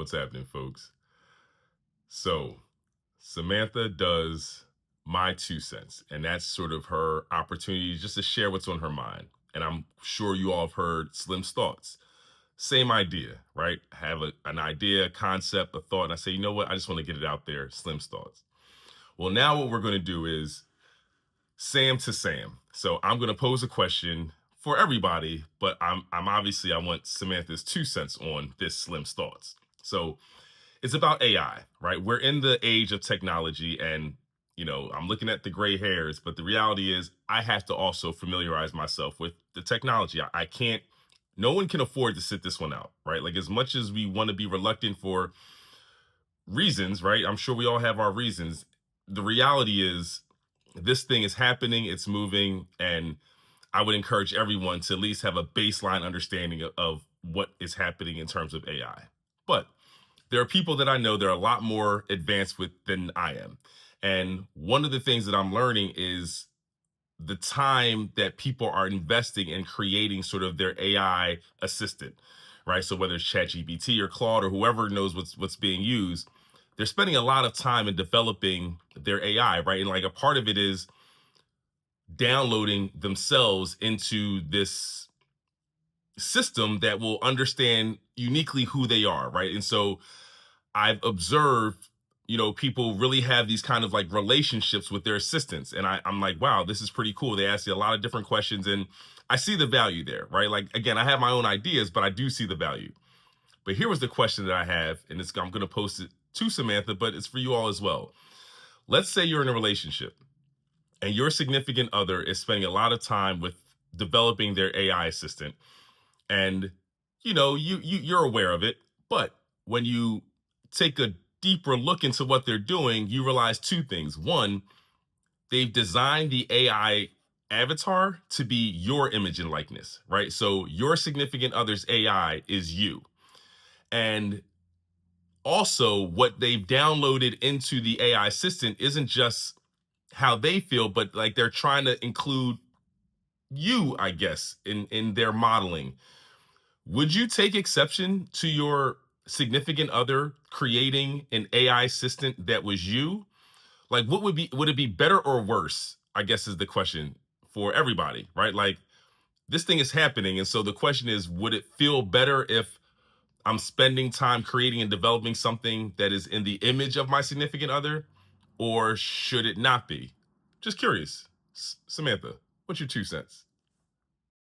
What's happening, folks? So, Samantha does my 2 cents, and that's sort of her opportunity just to share what's on her mind. And I'm sure you all have heard Slim's thoughts. Same idea, right? Have an idea, a concept, a thought, and I say, you know what? I just want to get it out there. Slim's thoughts. Well, now what we're going to do is Sam to Sam. So I'm going to pose a question for everybody, but I'm obviously I want Samantha's 2 cents on this Slim's thoughts. So it's about AI, right? We're in the age of technology, and I'm looking at the gray hairs, but the reality is I have to also familiarize myself with the technology. I can't. No one can afford to sit this one out, right? Like, as much as we want to be reluctant for reasons, right? I'm sure we all have our reasons. The reality is this thing is happening, it's moving, and I would encourage everyone to at least have a baseline understanding of what is happening in terms of AI. But there are people that I know that are a lot more advanced with than I am. And one of the things that I'm learning is the time that people are investing in creating sort of their AI assistant, right? So whether it's ChatGPT or Claude or whoever knows what's being used, they're spending a lot of time in developing their AI, right? And like a part of it is downloading themselves into this system that will understand uniquely who they are, right? And so I've observed, people really have these kind of like relationships with their assistants. And I'm like, wow, this is pretty cool. They ask you a lot of different questions, and I see the value there, right? Like, again, I have my own ideas, but I do see the value. But here was the question that I have, and I'm going to post it to Samantha, but it's for you all as well. Let's say you're in a relationship and your significant other is spending a lot of time with developing their AI assistant, and you're aware of it, but when you take a deeper look into what they're doing, you realize two things. One, they've designed the AI avatar to be your image and likeness, right? So your significant other's AI is you. And also, what they've downloaded into the AI assistant isn't just how they feel, but like they're trying to include you, I guess, in their modeling. Would you take exception to your significant other creating an AI assistant that was you? Like, would it be better or worse? I guess is the question for everybody, right? Like, this thing is happening. And so the question is, would it feel better if I'm spending time creating and developing something that is in the image of my significant other, or should it not be? Just curious. Samantha, what's your 2 cents?